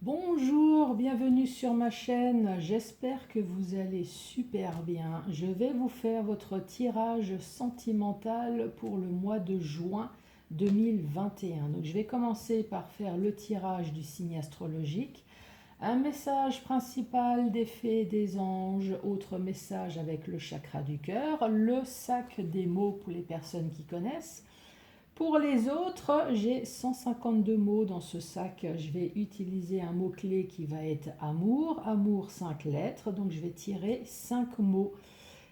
Bonjour, bienvenue sur ma chaîne, j'espère que vous allez super bien. Je vais vous faire votre tirage sentimental pour le mois de juin 2021. Donc je vais commencer par faire le tirage du signe astrologique, un message principal des fées et des anges, autre message avec le chakra du cœur, le sac des mots pour les personnes qui connaissent. Pour les autres, j'ai 152 mots dans ce sac. Je vais utiliser un mot-clé qui va être amour. Amour, 5 lettres. Donc je vais tirer 5 mots.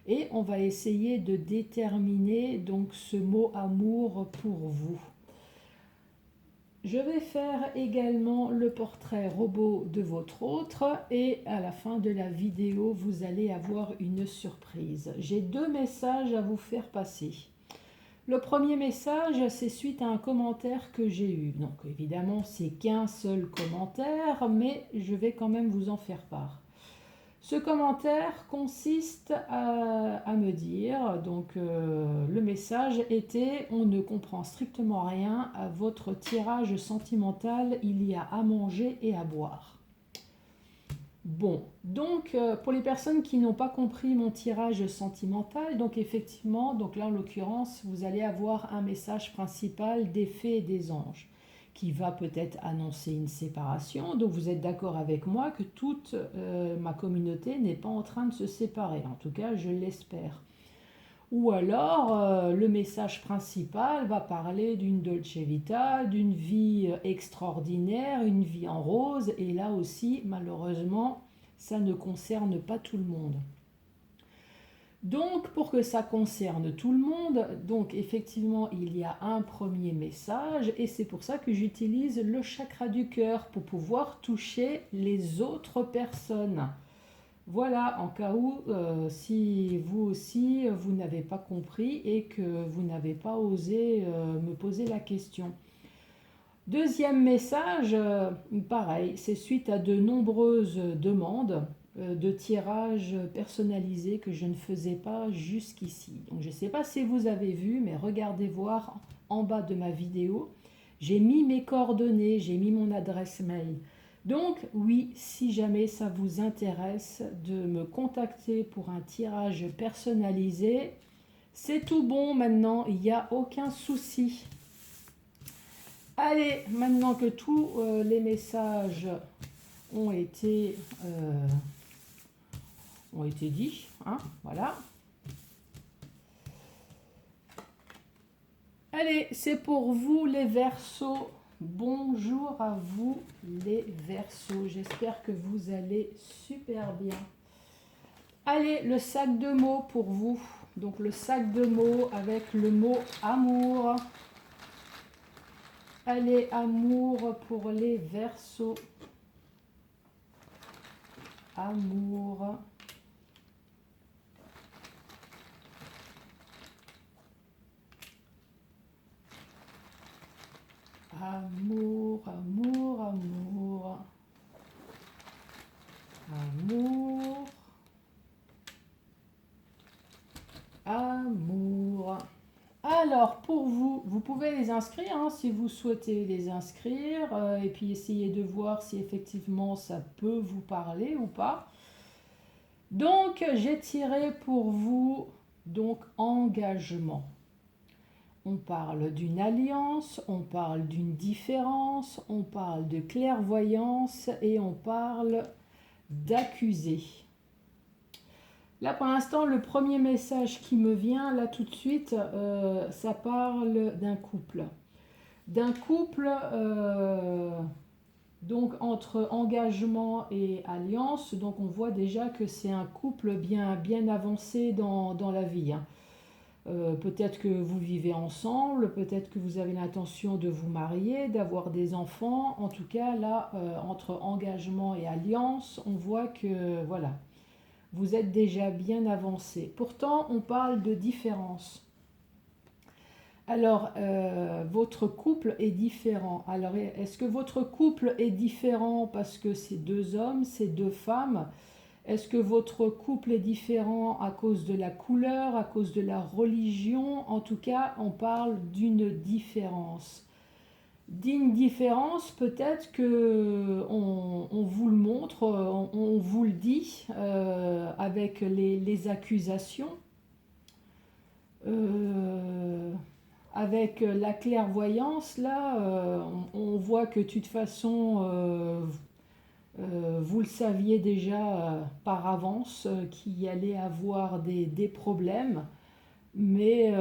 Et on va essayer de déterminer donc ce mot amour pour vous. Je vais faire également le portrait robot de votre autre et à la fin de la vidéo, vous allez avoir une surprise. J'ai 2 messages à vous faire passer. Le premier message, c'est suite à un commentaire que j'ai eu. Donc évidemment, c'est qu'un seul commentaire, mais je vais quand même vous en faire part. Ce commentaire consiste à me dire, le message était: on ne comprend strictement rien à votre tirage sentimental, il y a à manger et à boire. Bon, pour les personnes qui n'ont pas compris mon tirage sentimental, donc effectivement, donc là en l'occurrence, vous allez avoir un message principal des fées et des anges qui va peut-être annoncer une séparation. Donc vous êtes d'accord avec moi que toute ma communauté n'est pas en train de se séparer, en tout cas je l'espère. Ou alors le message principal va parler d'une dolce vita, d'une vie extraordinaire, une vie en rose, et là aussi malheureusement ça ne concerne pas tout le monde. Donc pour que ça concerne tout le monde, donc effectivement il y a un premier message et c'est pour ça que j'utilise le chakra du cœur pour pouvoir toucher les autres personnes. Voilà, en cas où, si vous aussi, vous n'avez pas compris et que vous n'avez pas osé me poser la question. Deuxième message, pareil, c'est suite à de nombreuses demandes de tirage personnalisé que je ne faisais pas jusqu'ici. Donc je ne sais pas si vous avez vu, mais regardez voir en bas de ma vidéo. J'ai mis mes coordonnées, j'ai mis mon adresse mail. Donc oui, si jamais ça vous intéresse de me contacter pour un tirage personnalisé, c'est tout bon maintenant, il n'y a aucun souci. Allez, maintenant que tous les messages ont été, euh, ont été dits, hein, voilà. Allez, c'est pour vous les Verseaux. Bonjour à vous les Verseaux. J'espère que vous allez super bien. Allez, le sac de mots pour vous. Donc le sac de mots avec le mot amour. Allez, amour pour les Verseaux. Amour. Amour, amour, amour. Amour. Amour. Alors, pour vous, vous pouvez les inscrire hein, si vous souhaitez les inscrire et puis essayer de voir si effectivement ça peut vous parler ou pas. Donc, j'ai tiré pour vous engagement. On parle d'une alliance, on parle d'une différence, on parle de clairvoyance et on parle d'accuser. Là, pour l'instant, le premier message qui me vient, là tout de suite, ça parle d'un couple. D'un couple, donc entre engagement et alliance, donc on voit déjà que c'est un couple bien avancé dans la vie. Hein. Peut-être que vous vivez ensemble, peut-être que vous avez l'intention de vous marier, d'avoir des enfants. En tout cas, là, entre engagement et alliance, on voit que, voilà, vous êtes déjà bien avancé. Pourtant, on parle de différence. Alors, votre couple est différent. Alors, est-ce que votre couple est différent parce que c'est 2 hommes, c'est 2 femmes? Est-ce que votre couple est différent à cause de la couleur, à cause de la religion? En tout cas, on parle d'une différence. D'indifférence, peut-être que on vous le montre, on vous le dit avec les accusations, euh, avec la clairvoyance. Là, on voit que de toute façon, vous le saviez déjà par avance qu'il y allait avoir des problèmes, mais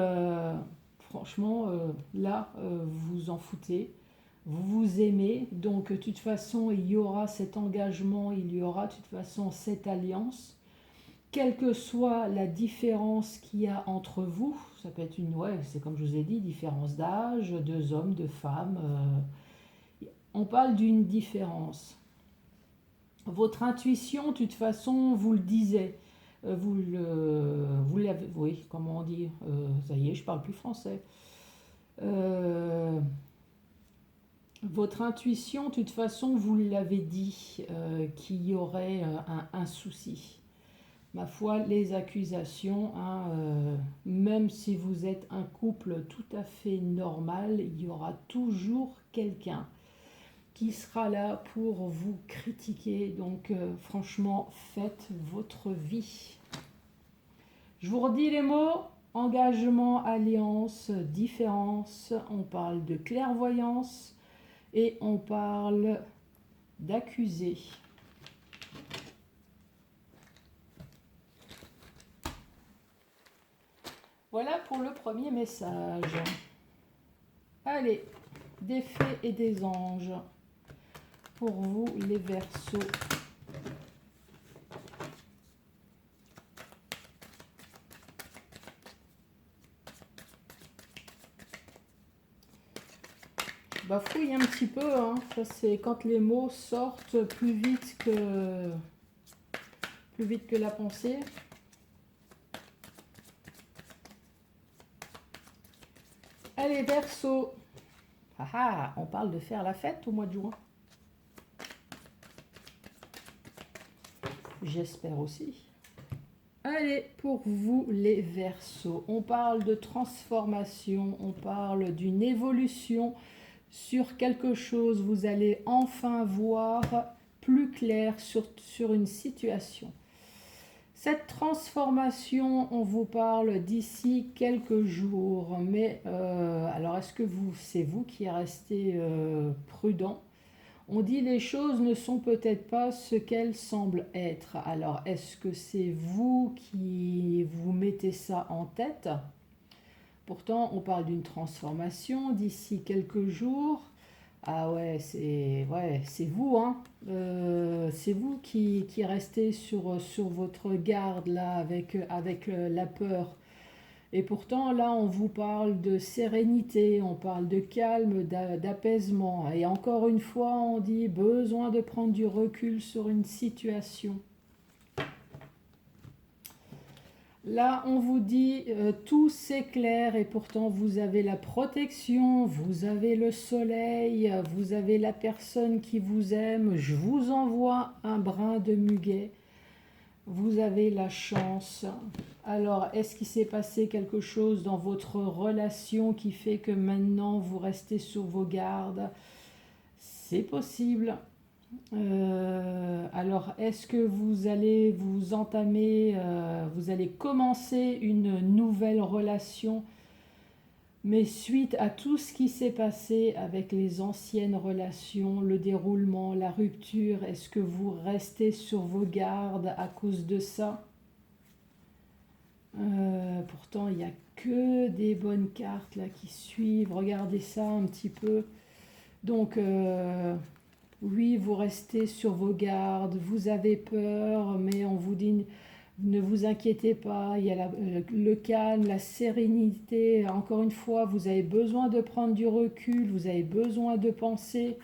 franchement, là, vous en foutez. Vous vous aimez, donc de toute façon il y aura cet engagement, il y aura de toute façon cette alliance, quelle que soit la différence qu'il y a entre vous. Ça peut être une, ouais, c'est comme je vous ai dit, différence d'âge, deux hommes, deux femmes, on parle d'une différence. Votre intuition, de toute façon, vous le disait, vous l'avez, oui, comment on dit, ça y est, je parle plus français. Euh, Votre intuition, de toute façon, vous l'avez dit, qu'il y aurait un souci. Ma foi, les accusations, hein, même si vous êtes un couple tout à fait normal, il y aura toujours quelqu'un qui sera là pour vous critiquer. Donc, franchement, faites votre vie. Je vous redis les mots. Engagement, alliance, différence. On parle de clairvoyance. Et on parle d'accuser. Voilà pour le premier message. Allez, des fées et des anges. Pour vous, les Verseaux. Bafouille un petit peu, hein. Ça c'est quand les mots sortent plus vite que la pensée. Allez, Verseau. Ah ah, on parle de faire la fête au mois de juin. J'espère aussi. Allez, pour vous les Verseaux, on parle de transformation, on parle d'une évolution sur quelque chose. Vous allez enfin voir plus clair sur une situation. Cette transformation, on vous parle d'ici quelques jours, mais alors est-ce que c'est vous qui restez prudent? On dit les choses ne sont peut-être pas ce qu'elles semblent être. Alors est-ce que c'est vous qui vous mettez ça en tête? Pourtant, on parle d'une transformation d'ici quelques jours. Ah ouais, c'est vous, hein. C'est vous qui restez sur votre garde là avec la peur. Et pourtant, là, on vous parle de sérénité, on parle de calme, d'apaisement. Et encore une fois, on dit besoin de prendre du recul sur une situation. Là, on vous dit tout s'éclaire et pourtant vous avez la protection, vous avez le soleil, vous avez la personne qui vous aime. Je vous envoie un brin de muguet. Vous avez la chance. Alors, est-ce qu'il s'est passé quelque chose dans votre relation qui fait que maintenant vous restez sur vos gardes? C'est possible. Alors, est-ce que vous allez vous entamer, vous allez commencer une nouvelle relation, mais suite à tout ce qui s'est passé avec les anciennes relations, le déroulement, la rupture, est-ce que vous restez sur vos gardes à cause de ça? Pourtant, il n'y a que des bonnes cartes là qui suivent. Regardez ça un petit peu. Donc, oui, vous restez sur vos gardes, vous avez peur, mais on vous dit ne vous inquiétez pas, il y a le calme, la sérénité. Encore une fois, vous avez besoin de prendre du recul, vous avez besoin de penser,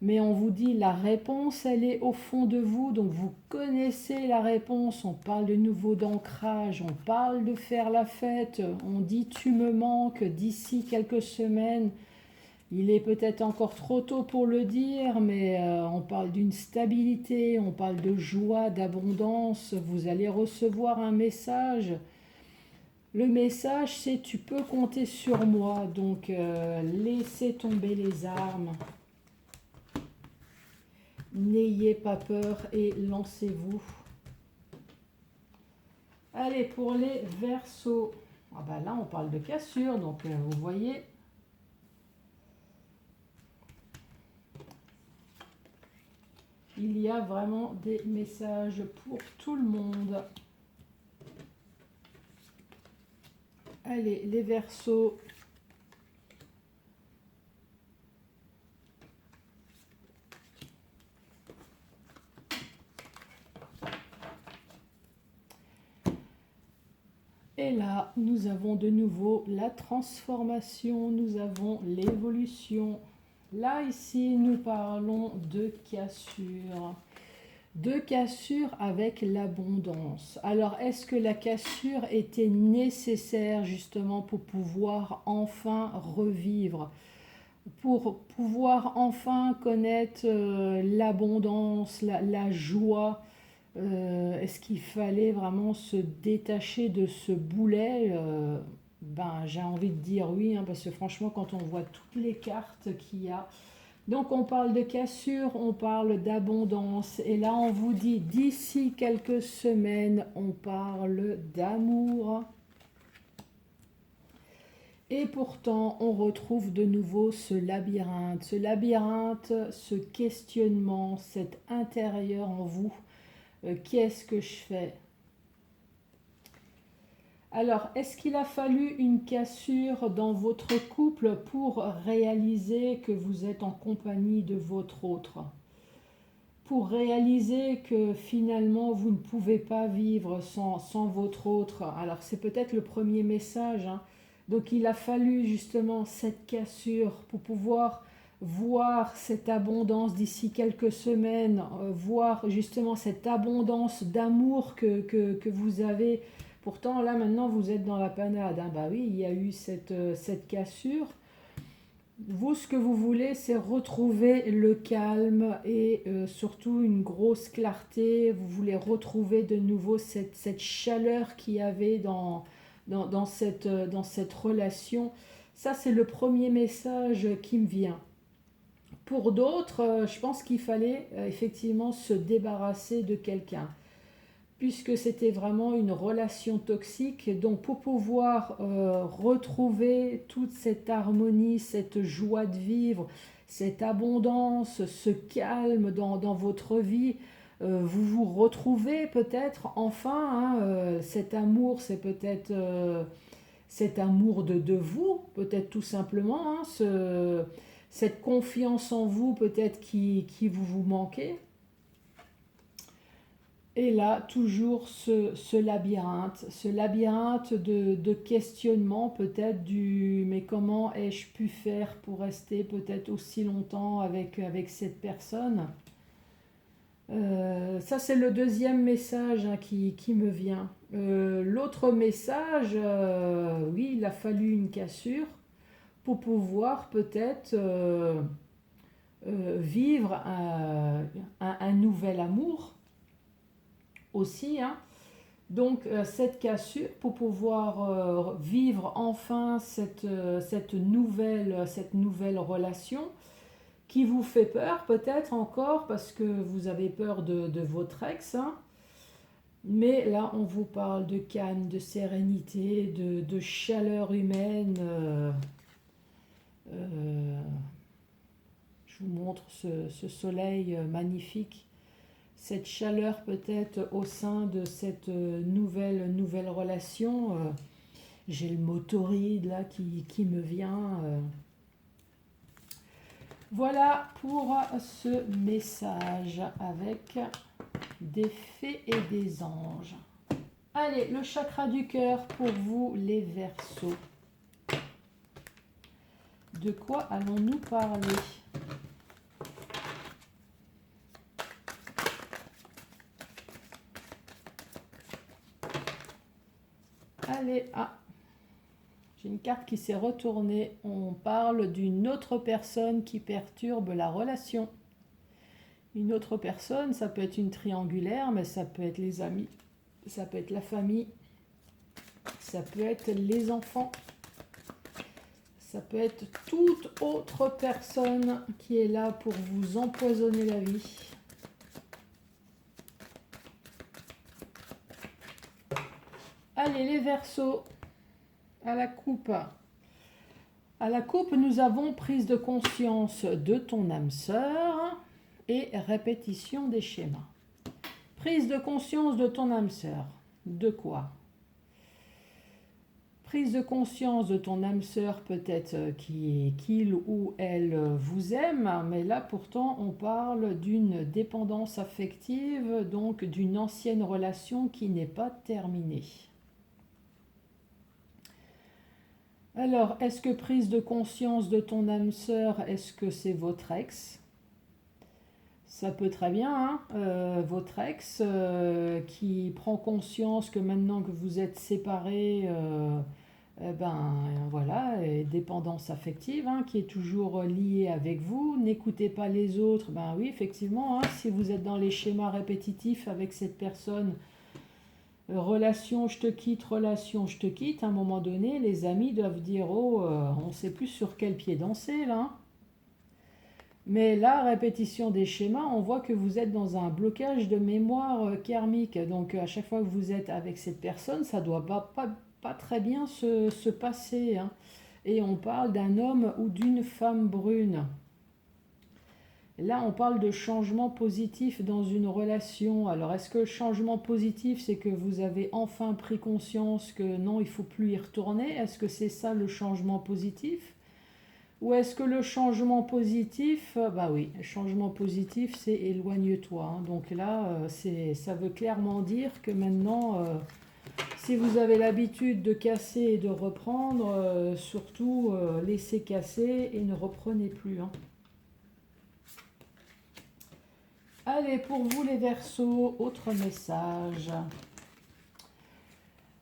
mais on vous dit la réponse, elle est au fond de vous, donc vous connaissez la réponse. On parle de nouveau d'ancrage, on parle de faire la fête, on dit tu me manques d'ici quelques semaines. Il est peut-être encore trop tôt pour le dire, mais on parle d'une stabilité, on parle de joie, d'abondance. Vous allez recevoir un message. Le message, c'est tu peux compter sur moi. Donc, laissez tomber les armes. N'ayez pas peur et lancez-vous. Allez, pour les Verseaux. Ah bah là, on parle de cassure. Donc, vous voyez... Il y a vraiment des messages pour tout le monde. Allez, les Verseaux. Et là, nous avons de nouveau la transformation, nous avons l'évolution. Là, ici, nous parlons de cassure. De cassure avec l'abondance. Alors, est-ce que la cassure était nécessaire justement pour pouvoir enfin revivre, pour pouvoir enfin connaître l'abondance, la joie? Est-ce qu'il fallait vraiment se détacher de ce boulet? Ben, j'ai envie de dire oui, hein, parce que franchement, quand on voit toutes les cartes qu'il y a, donc on parle de cassure, on parle d'abondance, et là on vous dit d'ici quelques semaines, on parle d'amour. Et pourtant, on retrouve de nouveau ce labyrinthe, ce questionnement, cet intérieur en vous. Qu'est-ce que je fais? Alors, est-ce qu'il a fallu une cassure dans votre couple pour réaliser que vous êtes en compagnie de votre autre? Pour réaliser que finalement, vous ne pouvez pas vivre sans votre autre? Alors, c'est peut-être le premier message, hein. Donc, il a fallu justement cette cassure pour pouvoir voir cette abondance d'ici quelques semaines, voir justement cette abondance d'amour que vous avez. Pourtant, là, maintenant, vous êtes dans la panade, hein. Bah oui, il y a eu cette cassure. Vous, ce que vous voulez, c'est retrouver le calme et surtout une grosse clarté. Vous voulez retrouver de nouveau cette chaleur qu'il y avait dans cette relation. Ça, c'est le premier message qui me vient. Pour d'autres, je pense qu'il fallait effectivement se débarrasser de quelqu'un, puisque c'était vraiment une relation toxique. Donc pour pouvoir retrouver toute cette harmonie, cette joie de vivre, cette abondance, ce calme dans votre vie, vous vous retrouvez peut-être enfin, hein, cet amour, c'est peut-être cet amour de vous, peut-être tout simplement, hein, cette confiance en vous peut-être qui vous manquait. Et là, toujours ce labyrinthe de questionnement, peut-être du mais comment ai-je pu faire pour rester peut-être aussi longtemps avec cette personne? Ça, c'est le deuxième message, hein, qui me vient. L'autre message, oui, il a fallu une cassure pour pouvoir peut-être vivre un nouvel amour aussi, hein. Donc cette cassure pour pouvoir vivre enfin cette nouvelle relation qui vous fait peur peut-être encore parce que vous avez peur de votre ex, hein. Mais là on vous parle de calme, de sérénité, de chaleur humaine. Je vous montre ce soleil magnifique, cette chaleur peut-être au sein de cette nouvelle relation. J'ai le mot torride là qui me vient. Voilà pour ce message avec des fées et des anges. Allez, le chakra du cœur pour vous les Verseaux. De quoi allons-nous parler? Allez, j'ai une carte qui s'est retournée. On parle d'une autre personne qui perturbe la relation. Une autre personne, ça peut être une triangulaire, mais ça peut être les amis, ça peut être la famille. Ça peut être les enfants. Ça peut être toute autre personne qui est là pour vous empoisonner la vie. Allez, les Verseaux, à la coupe. À la coupe, nous avons prise de conscience de ton âme sœur et répétition des schémas. Prise de conscience de ton âme sœur. De quoi? Prise de conscience de ton âme sœur, peut-être qu'il ou elle vous aime, mais là pourtant on parle d'une dépendance affective, donc d'une ancienne relation qui n'est pas terminée. Alors, est-ce que prise de conscience de ton âme sœur, est-ce que c'est votre ex? Ça peut très bien, hein, votre ex qui prend conscience que maintenant que vous êtes séparés, voilà, dépendance affective, hein, qui est toujours liée avec vous. N'écoutez pas les autres. Ben oui, effectivement, hein, si vous êtes dans les schémas répétitifs avec cette personne, relation je te quitte, relation je te quitte, à un moment donné, les amis doivent dire oh, on ne sait plus sur quel pied danser là. Mais là, répétition des schémas, on voit que vous êtes dans un blocage de mémoire karmique. Donc à chaque fois que vous êtes avec cette personne, ça ne doit pas très bien se passer, hein. Et on parle d'un homme ou d'une femme brune. Là, on parle de changement positif dans une relation. Alors, est-ce que le changement positif, c'est que vous avez enfin pris conscience que non, il ne faut plus y retourner? Est-ce que c'est ça le changement positif? Ou est-ce que le changement positif, bah oui, le changement positif, c'est éloigne-toi, hein. Donc là, ça veut clairement dire que maintenant, si vous avez l'habitude de casser et de reprendre, surtout laissez casser et ne reprenez plus, hein. Allez, pour vous les Verseaux, autre message.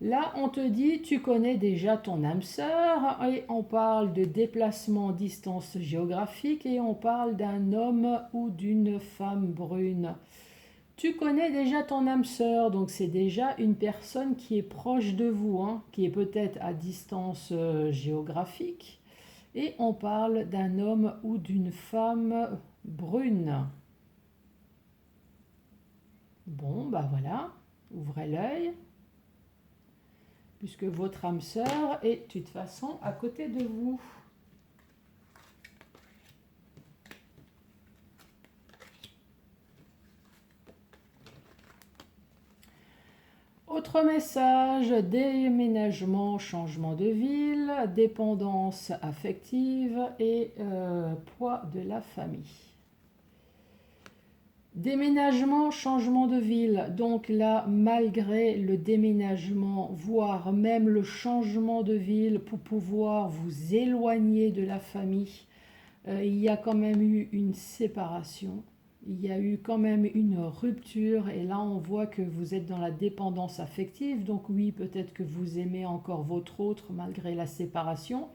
Là, on te dit, tu connais déjà ton âme sœur, et on parle de déplacement distance géographique, et on parle d'un homme ou d'une femme brune. Tu connais déjà ton âme sœur, donc c'est déjà une personne qui est proche de vous, hein, qui est peut-être à distance géographique, et on parle d'un homme ou d'une femme brune. Bon, bah voilà, ouvrez l'œil, puisque votre âme sœur est de toute façon à côté de vous. Autre message, déménagement, changement de ville, dépendance affective et poids de la famille. Déménagement, changement de ville. Donc là, malgré le déménagement, voire même le changement de ville pour pouvoir vous éloigner de la famille, il y a quand même eu une séparation. Il y a eu quand même une rupture et là on voit que vous êtes dans la dépendance affective. Donc oui, peut-être que vous aimez encore votre autre malgré la séparation.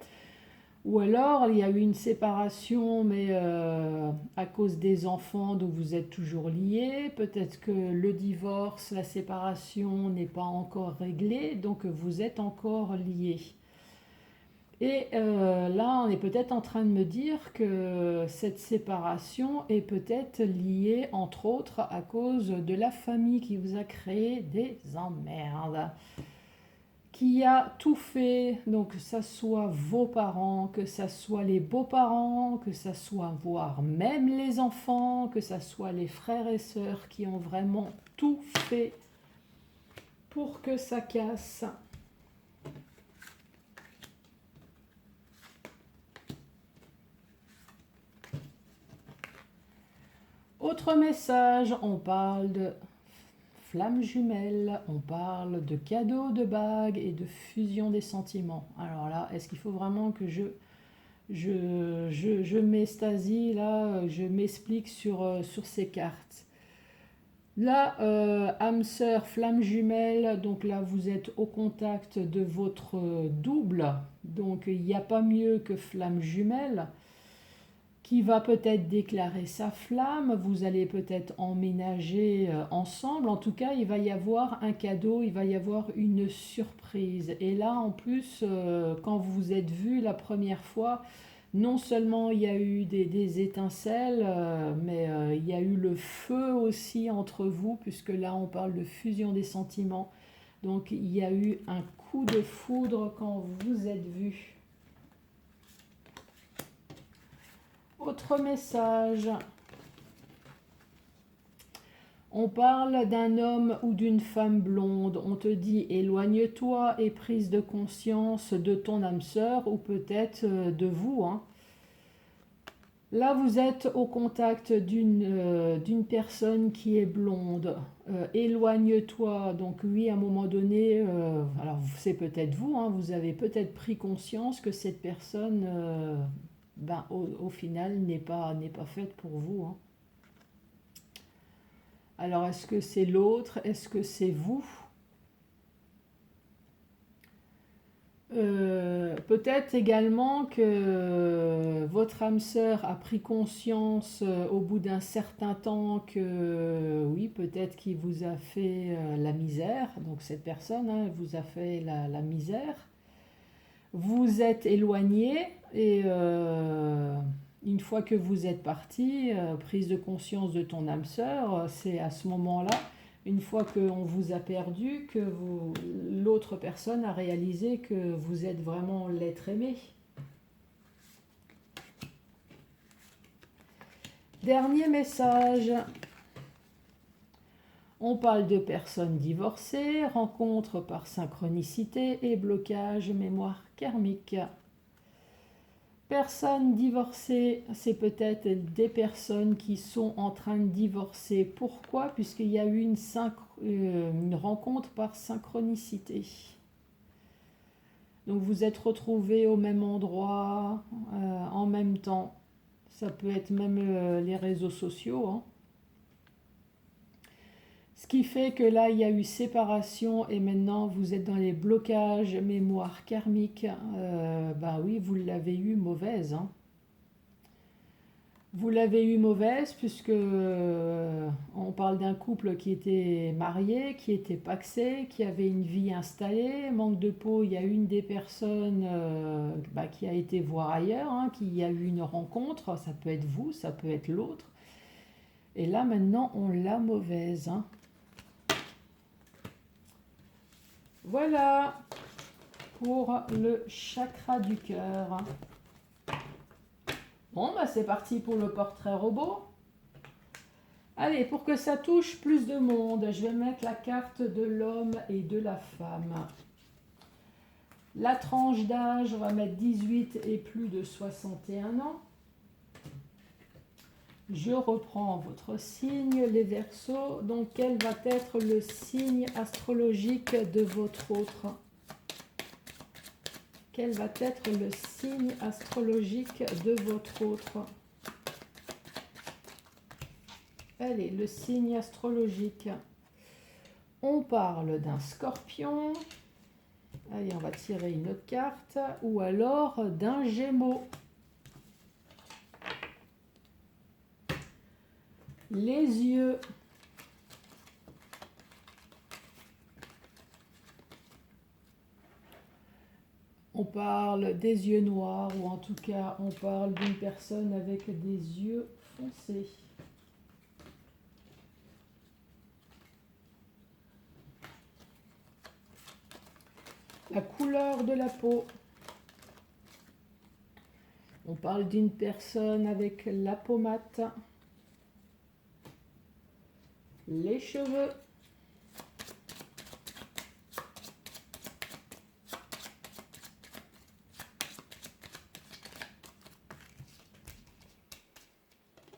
Ou alors, il y a eu une séparation, mais à cause des enfants, donc vous êtes toujours liés. Peut-être que le divorce, la séparation n'est pas encore réglée, donc vous êtes encore liés. Et là, on est peut-être en train de me dire que cette séparation est peut-être liée, entre autres, à cause de la famille qui vous a créé des emmerdes. Qui a tout fait, donc que ça soit vos parents, que ça soit les beaux-parents, que ça soit voire même les enfants, que ça soit les frères et sœurs qui ont vraiment tout fait pour que ça casse. Autre message, on parle de flammes jumelles, on parle de cadeaux, de bagues et de fusion des sentiments. Alors là, est-ce qu'il faut vraiment que je m'extasie, là, je m'explique sur ces cartes? Là, âme sœur, flamme jumelle, donc là vous êtes au contact de votre double, donc il n'y a pas mieux que flamme jumelle. qui va peut-être déclarer sa flamme, vous allez peut-être emménager ensemble, en tout cas il va y avoir un cadeau, il va y avoir une surprise. Et là en plus, quand vous vous êtes vus la première fois, non seulement il y a eu des étincelles, mais il y a eu le feu aussi entre vous, puisque là on parle de fusion des sentiments. Donc il y a eu un coup de foudre quand vous vous êtes vus. Autre message. On parle d'un homme ou d'une femme blonde. On te dit éloigne-toi et prise de conscience de ton âme sœur ou peut-être de vous. Hein. Là, vous êtes au contact d'une personne qui est blonde. Éloigne-toi. Donc oui, à un moment donné, alors c'est peut-être vous, hein, vous avez peut-être pris conscience que cette personne, ben, au final, n'est pas faite pour vous. Hein. Alors, est-ce que c'est l'autre? Est-ce que c'est vous? Peut-être également que votre âme sœur a pris conscience au bout d'un certain temps que oui, peut-être qu'il vous a fait la misère. Donc cette personne hein, vous a fait la misère. Vous êtes éloigné et une fois que vous êtes parti, prise de conscience de ton âme sœur, c'est à ce moment-là, une fois qu'on vous a perdu, que l'autre personne a réalisé que vous êtes vraiment l'être aimé. Dernier message. On parle de personnes divorcées, rencontres par synchronicité et blocage mémoire karmique. Personnes divorcées, c'est peut-être des personnes qui sont en train de divorcer. Pourquoi? Puisqu'il y a eu une rencontre par synchronicité. Donc vous êtes retrouvés au même endroit, en même temps. Ça peut être même les réseaux sociaux. Hein. Ce qui fait que là, il y a eu séparation et maintenant vous êtes dans les blocages mémoire karmique. Ben oui, vous l'avez eu mauvaise. Hein. Vous l'avez eu mauvaise puisque on parle d'un couple qui était marié, qui était pacsé, qui avait une vie installée. Manque de peau, il y a une des personnes qui a été voir ailleurs, hein, qui a eu une rencontre. Ça peut être vous, ça peut être l'autre. Et là maintenant, on l'a mauvaise. Hein. Voilà pour le chakra du cœur. Bon, bah c'est parti pour le portrait robot. Allez, pour que ça touche plus de monde, je vais mettre la carte de l'homme et de la femme. La tranche d'âge, on va mettre 18 et plus de 61 ans. Je reprends votre signe, les Verseaux. Donc, quel va être le signe astrologique de votre autre? Quel va être le signe astrologique de votre autre? Allez, le signe astrologique. On parle d'un Scorpion. Allez, on va tirer une autre carte. Ou alors d'un Gémeaux. Les yeux. On parle des yeux noirs ou en tout cas on parle d'une personne avec des yeux foncés. La couleur de la peau. On parle d'une personne avec la peau mate. Les cheveux.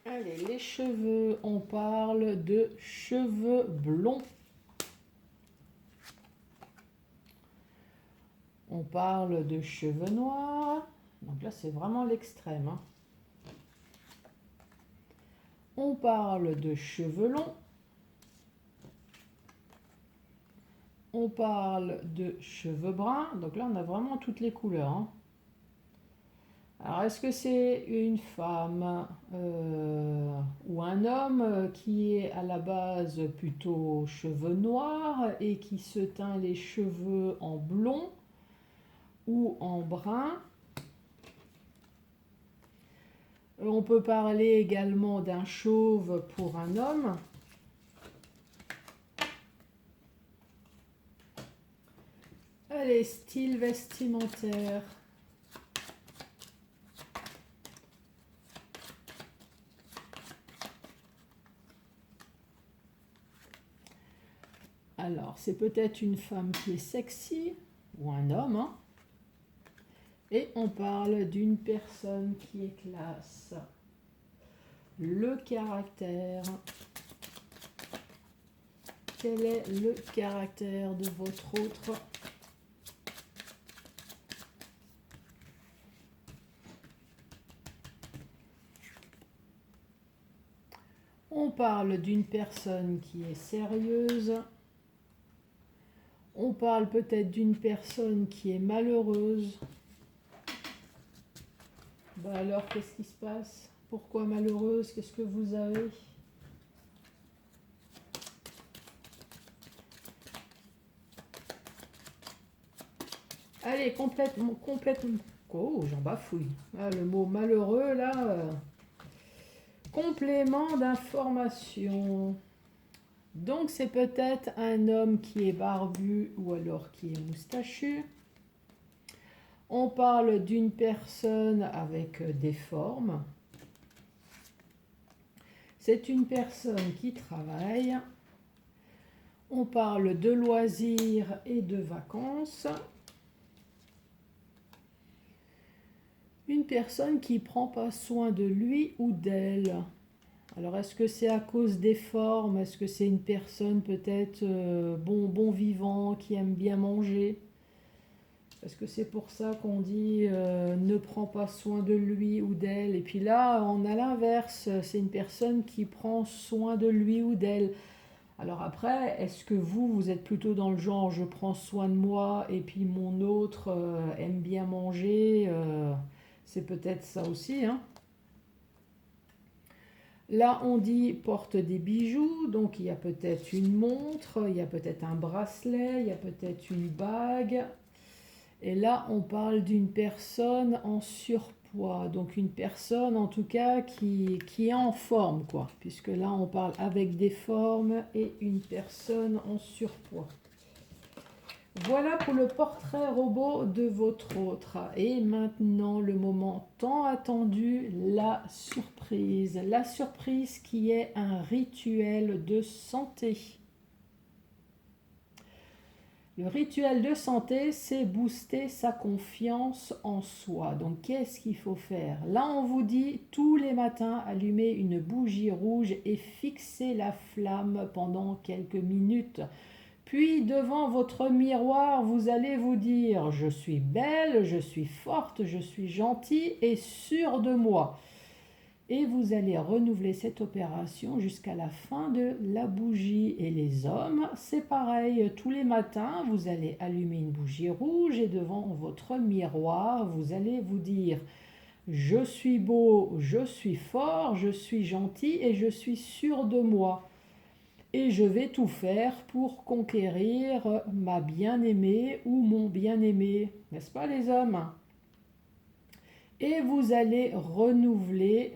Allez, les cheveux, on parle de cheveux blonds. On parle de cheveux noirs. Donc là, c'est vraiment l'extrême. Hein. On parle de cheveux longs. On parle de cheveux bruns. Donc là, on a vraiment toutes les couleurs. Hein. Alors, est-ce que c'est une femme ou un homme qui est à la base plutôt cheveux noirs et qui se teint les cheveux en blond ou en brun? On peut parler également d'un chauve pour un homme. Allez, style vestimentaire. Alors, c'est peut-être une femme qui est sexy, ou un homme, hein. Et on parle d'une personne qui est classe. Le caractère. Quel est le caractère de votre autre? On parle d'une personne qui est sérieuse. On parle peut-être d'une personne qui est malheureuse. Bah alors, qu'est-ce qui se passe? Pourquoi malheureuse? Qu'est-ce que vous avez? Allez, complètement. Oh, j'en bafouille. Ah, le mot malheureux, là. Complément d'information. Donc, c'est peut-être un homme qui est barbu ou alors qui est moustachu. On parle d'une personne avec des formes. C'est une personne qui travaille. On parle de loisirs et de vacances. Une personne qui ne prend pas soin de lui ou d'elle. Alors, est-ce que c'est à cause des formes? Est-ce que c'est une personne peut-être bon vivant, qui aime bien manger? Est-ce que c'est pour ça qu'on dit ne prend pas soin de lui ou d'elle? Et puis là, on a l'inverse. C'est une personne qui prend soin de lui ou d'elle. Alors après, est-ce que vous êtes plutôt dans le genre je prends soin de moi et puis mon autre aime bien manger? C'est peut-être ça aussi, hein. Là, on dit porte des bijoux, donc il y a peut-être une montre, il y a peut-être un bracelet, il y a peut-être une bague. Et là, on parle d'une personne en surpoids, donc une personne en tout cas qui est en forme, quoi. Puisque là, on parle avec des formes et une personne en surpoids. Voilà pour le portrait robot de votre autre. Et maintenant, le moment tant attendu, la surprise. La surprise qui est un rituel de santé. Le rituel de santé, c'est booster sa confiance en soi. Donc, qu'est-ce qu'il faut faire? Là, on vous dit tous les matins, allumer une bougie rouge et fixer la flamme pendant quelques minutes. Puis, devant votre miroir, vous allez vous dire « Je suis belle, je suis forte, je suis gentille et sûre de moi ». Et vous allez renouveler cette opération jusqu'à la fin de la bougie. Et les hommes, c'est pareil. Tous les matins, vous allez allumer une bougie rouge et devant votre miroir, vous allez vous dire « Je suis beau, je suis fort, je suis gentil et je suis sûr de moi. Et je vais tout faire pour conquérir ma bien-aimée ou mon bien-aimé. » N'est-ce pas les hommes? Et vous allez renouveler,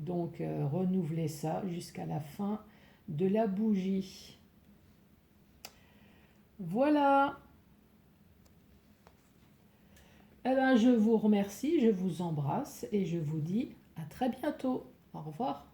renouveler ça jusqu'à la fin de la bougie. Voilà. Eh bien, je vous remercie, je vous embrasse et je vous dis à très bientôt. Au revoir.